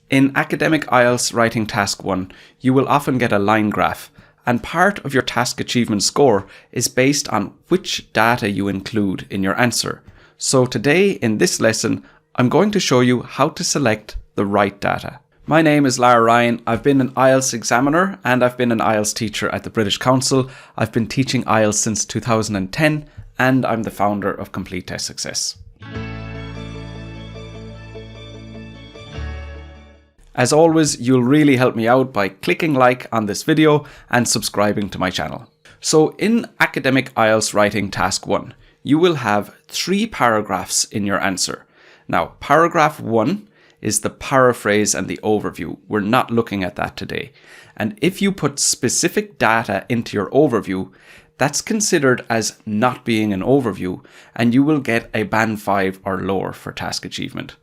In Academic IELTS Writing Task 1, you will often get a line graph, and part of your task achievement score is based on which data you include in your answer. So today, in this lesson, I'm going to show you how to select the right data. My name is Lara Ryan. I've been an IELTS examiner and I've been an IELTS teacher at the British Council. I've been teaching IELTS since 2010 and I'm the founder of Complete Test Success. As always, you'll really help me out by clicking like on this video and subscribing to my channel. So in Academic IELTS Writing Task 1, you will have 3 paragraphs in your answer. Now, paragraph 1 is the paraphrase and the overview. We're not looking at that today. And if you put specific data into your overview, that's considered as not being an overview, and you will get a band 5 or lower for task achievement.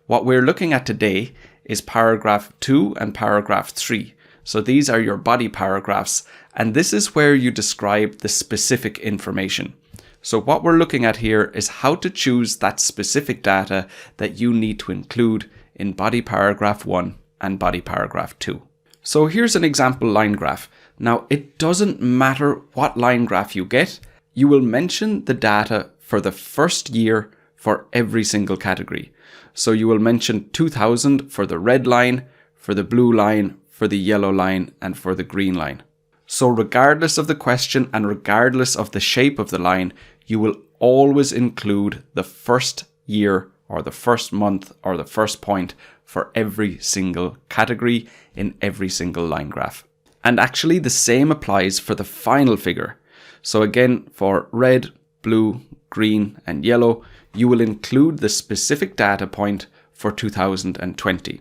What we're looking at today is paragraph 2 and paragraph 3. So these are your body paragraphs, and this is where you describe the specific information. So what we're looking at here is how to choose that specific data that you need to include in body paragraph 1 and body paragraph 2. So here's an example line graph. Now it doesn't matter what line graph you get, you will mention the data for the first year for every single category. So you will mention 2000 for the red line, for the blue line, for the yellow line, and for the green line. So regardless of the question and regardless of the shape of the line, you will always include the first year or the first month or the first point for every single category in every single line graph. And actually the same applies for the final figure. So again, for red, blue, green, and yellow, you will include the specific data point for 2020.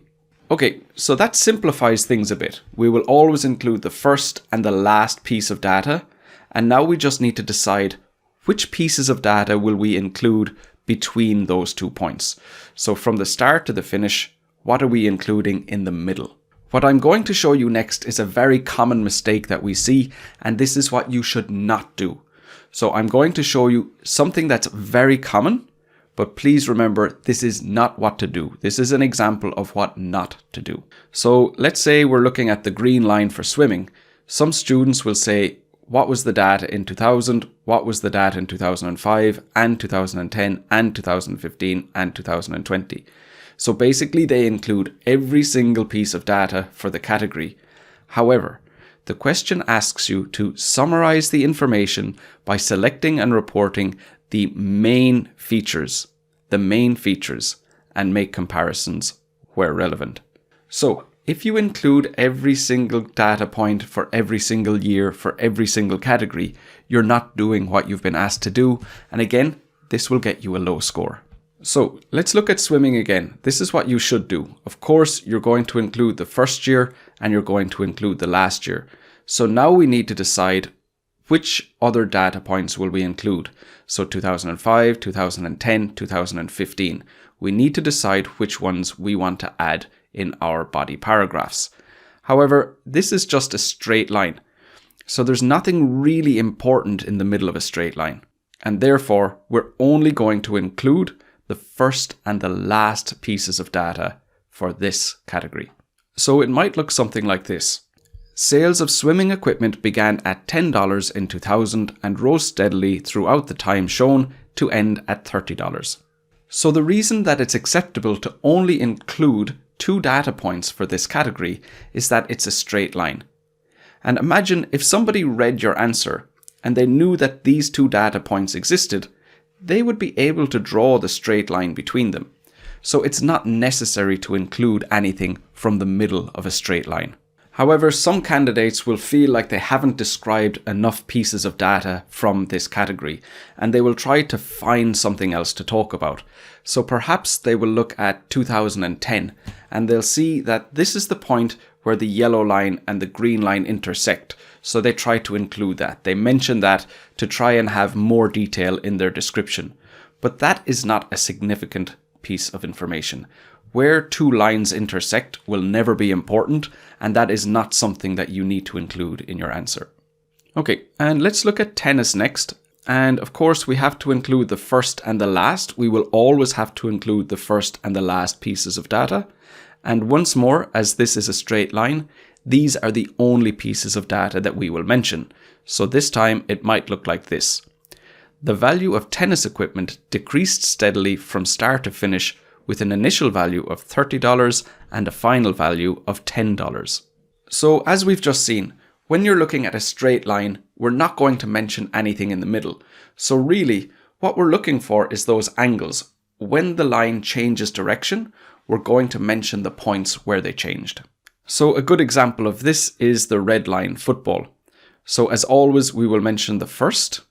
Okay, so that simplifies things a bit. We will always include the first and the last piece of data, and now we just need to decide which pieces of data will we include between those 2 points. So from the start to the finish, what are we including in the middle? What I'm going to show you next is a very common mistake that we see, and this is what you should not do. So I'm going to show you something that's very common, but please remember, this is not what to do. This is an example of what not to do. So let's say we're looking at the green line for swimming. Some students will say, what was the data in 2000? What was the data in 2005 and 2010 and 2015 and 2020? So basically they include every single piece of data for the category. However, the question asks you to summarize the information by selecting and reporting the main features, and make comparisons where relevant. So if you include every single data point for every single year for every single category, you're not doing what you've been asked to do. And again, this will get you a low score. So let's look at swimming again. This is what you should do. Of course, you're going to include the first year and you're going to include the last year. So now we need to decide which other data points will we include. So 2005, 2010, 2015. We need to decide which ones we want to add in our body paragraphs. However, this is just a straight line. So there's nothing really important in the middle of a straight line. And therefore, we're only going to include the first and the last pieces of data for this category. So it might look something like this. Sales of swimming equipment began at $10 in 2000 and rose steadily throughout the time shown to end at $30. So the reason that it's acceptable to only include 2 data points for this category is that it's a straight line. And imagine if somebody read your answer and they knew that these 2 data points existed, they would be able to draw the straight line between them. So it's not necessary to include anything from the middle of a straight line. However, some candidates will feel like they haven't described enough pieces of data from this category, and they will try to find something else to talk about. So perhaps they will look at 2010, and they'll see that this is the point where the yellow line and the green line intersect. So they try to include that. They mention that to try and have more detail in their description. But that is not a significant piece of information. Where 2 lines intersect will never be important, and that is not something that you need to include in your answer. Okay, and let's look at tennis next. And of course, we have to include the first and the last. We will always have to include the first and the last pieces of data. And once more, as this is a straight line, these are the only pieces of data that we will mention. So this time it might look like this. The value of tennis equipment decreased steadily from start to finish, with an initial value of $30 and a final value of $10. So as we've just seen, when you're looking at a straight line, we're not going to mention anything in the middle. So really, what we're looking for is those angles. When the line changes direction, we're going to mention the points where they changed. So a good example of this is the red line football. So as always, we will mention the first,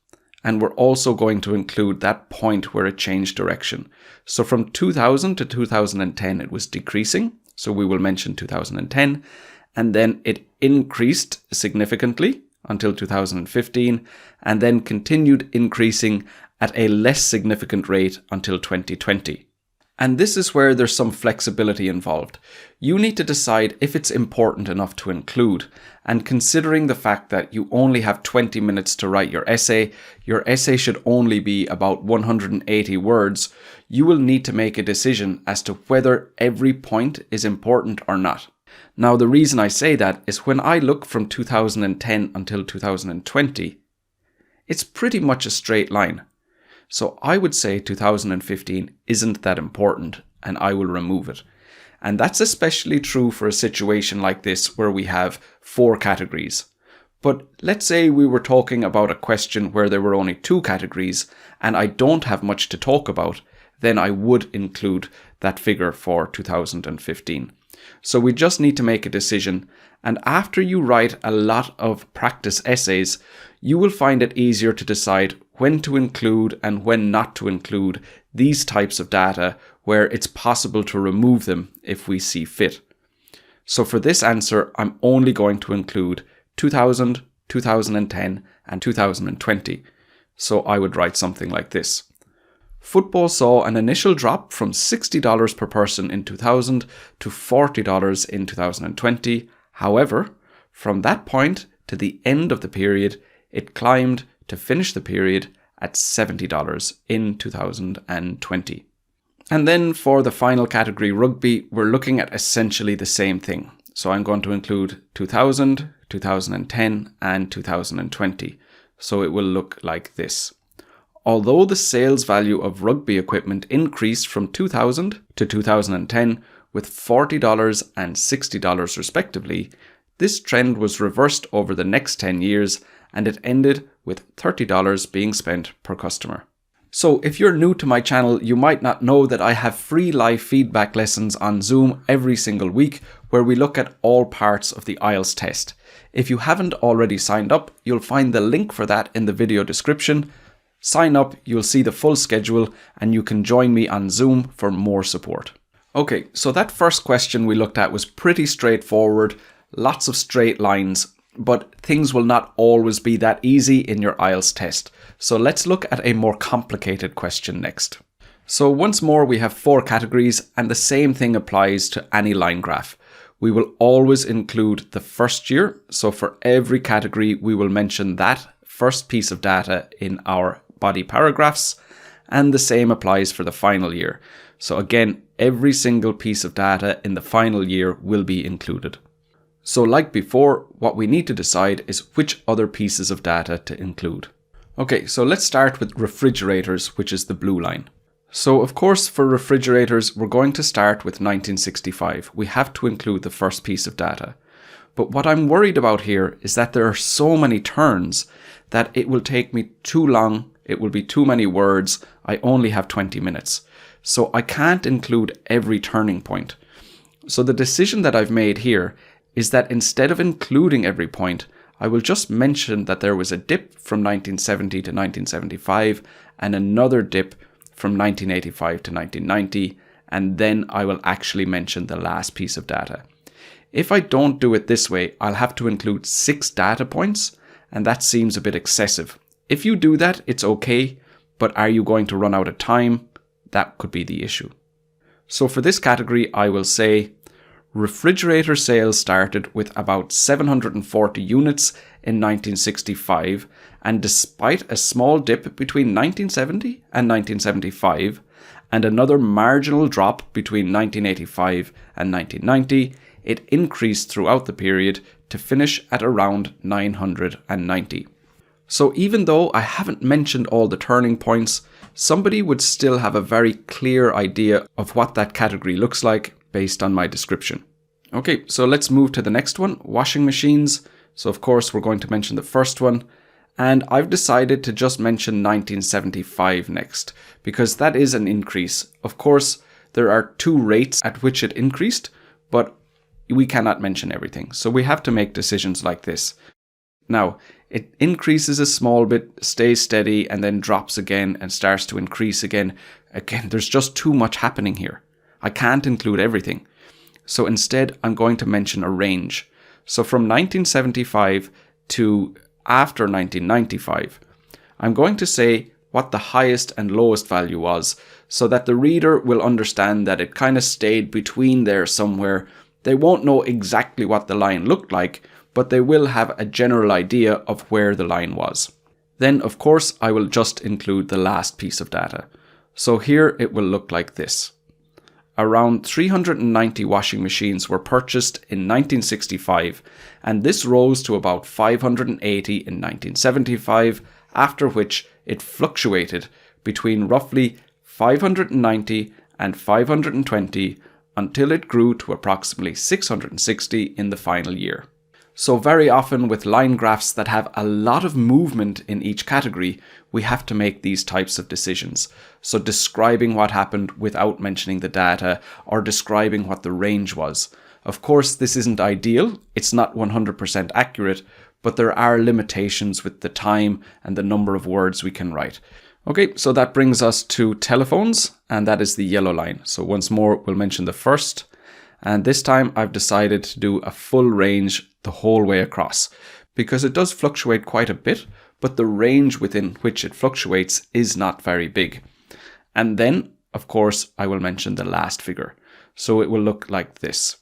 and we're also going to include that point where it changed direction. So from 2000 to 2010, it was decreasing. So we will mention 2010, and then it increased significantly until 2015, and then continued increasing at a less significant rate until 2020. And this is where there's some flexibility involved. You need to decide if it's important enough to include, and considering the fact that you only have 20 minutes to write your essay should only be about 180 words, you will need to make a decision as to whether every point is important or not. Now, the reason I say that is when I look from 2010 until 2020, it's pretty much a straight line. So I would say 2015 isn't that important, and I will remove it. And that's especially true for a situation like this where we have 4 categories. But let's say we were talking about a question where there were only 2 categories and I don't have much to talk about, then I would include that figure for 2015. So we just need to make a decision, and after you write a lot of practice essays, you will find it easier to decide when to include and when not to include these types of data where it's possible to remove them if we see fit. So for this answer, I'm only going to include 2000, 2010 and 2020. So I would write something like this. Football saw an initial drop from $60 per person in 2000 to $40 in 2020. However, from that point to the end of the period, it climbed to finish the period at $70 in 2020. And then for the final category, rugby, we're looking at essentially the same thing. So I'm going to include 2000, 2010 and 2020. So it will look like this. Although the sales value of rugby equipment increased from 2000 to 2010 with $40 and $60 respectively, this trend was reversed over the next 10 years and it ended with $30 being spent per customer. So if you're new to my channel, you might not know that I have free live feedback lessons on Zoom every single week where we look at all parts of the IELTS test. If you haven't already signed up, you'll find the link for that in the video description. Sign up, you'll see the full schedule, and you can join me on Zoom for more support. Okay, so that first question we looked at was pretty straightforward, lots of straight lines, but things will not always be that easy in your IELTS test. So let's look at a more complicated question next. So once more, we have 4 categories, and the same thing applies to any line graph. We will always include the first year, so for every category we will mention that first piece of data in our body paragraphs, and the same applies for the final year. So again, every single piece of data in the final year will be included. So like before, what we need to decide is which other pieces of data to include. Okay, so let's start with refrigerators, which is the blue line. So of course, for refrigerators, we're going to start with 1965. We have to include the first piece of data. But what I'm worried about here is that there are so many turns that it will take me too long. It will be too many words. I only have 20 minutes. So I can't include every turning point. So the decision that I've made here is that instead of including every point, I will just mention that there was a dip from 1970 to 1975 and another dip from 1985 to 1990, and then I will actually mention the last piece of data. If I don't do it this way, I'll have to include 6 data points, and that seems a bit excessive. If you do that, it's okay, but are you going to run out of time? That could be the issue. So for this category, I will say refrigerator sales started with about 740 units in 1965, and despite a small dip between 1970 and 1975, and another marginal drop between 1985 and 1990, it increased throughout the period to finish at around 990. So even though I haven't mentioned all the turning points, somebody would still have a very clear idea of what that category looks like based on my description. Okay, so let's move to the next one, washing machines. So of course we're going to mention the first one, and I've decided to just mention 1975 next, because that is an increase. Of course, there are two rates at which it increased, but we cannot mention everything. So we have to make decisions like this. Now, it increases a small bit, stays steady, and then drops again and starts to increase again. Again, there's just too much happening here. I can't include everything. So instead, I'm going to mention a range. So from 1975 to after 1995, I'm going to say what the highest and lowest value was, so that the reader will understand that it kind of stayed between there somewhere. They won't know exactly what the line looked like, but they will have a general idea of where the line was. Then, of course, I will just include the last piece of data. So here it will look like this. Around 390 washing machines were purchased in 1965, and this rose to about 580 in 1975, after which it fluctuated between roughly 590 and 520 until it grew to approximately 660 in the final year. So very often with line graphs that have a lot of movement in each category, we have to make these types of decisions. So describing what happened without mentioning the data, or describing what the range was. Of course, this isn't ideal. It's not 100% accurate, but there are limitations with the time and the number of words we can write. Okay, so that brings us to telephones, and that is the yellow line. So once more, we'll mention the first. And this time I've decided to do a full range the whole way across, because it does fluctuate quite a bit, but the range within which it fluctuates is not very big. And then, of course, I will mention the last figure. So it will look like this.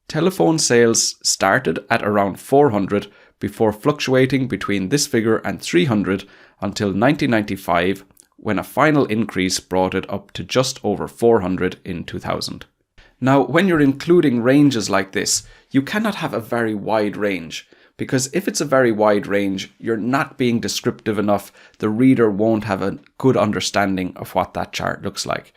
Telephone sales started at around 400 before fluctuating between this figure and 300 until 1995, when a final increase brought it up to just over 400 in 2000. Now, when you're including ranges like this, you cannot have a very wide range, because if it's a very wide range, you're not being descriptive enough. The reader won't have a good understanding of what that chart looks like.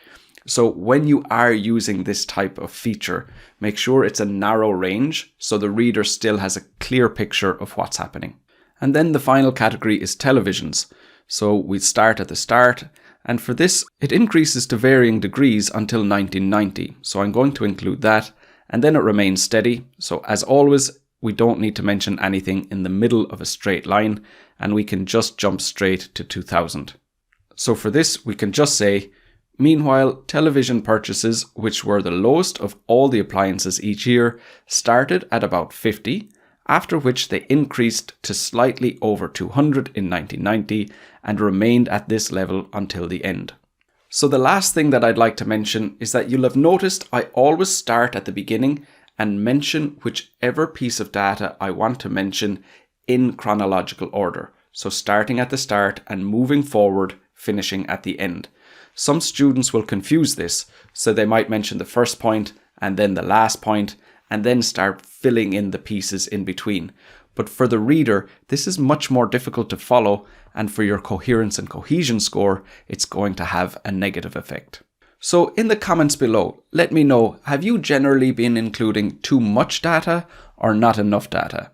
So when you are using this type of feature, make sure it's a narrow range so the reader still has a clear picture of what's happening. And then the final category is televisions. So we start at the start. And for this, it increases to varying degrees until 1990. So I'm going to include that. And then it remains steady. So as always, we don't need to mention anything in the middle of a straight line, and we can just jump straight to 2000. So for this, we can just say, meanwhile, television purchases, which were the lowest of all the appliances each year, started at about 50, after which they increased to slightly over 200 in 1990 and remained at this level until the end. So the last thing that I'd like to mention is that you'll have noticed I always start at the beginning and mention whichever piece of data I want to mention in chronological order. So starting at the start and moving forward, finishing at the end. Some students will confuse this, so they might mention the first point and then the last point, and then start filling in the pieces in between. But for the reader, this is much more difficult to follow, and for your coherence and cohesion score, it's going to have a negative effect. So in the comments below, let me know, have you generally been including too much data or not enough data?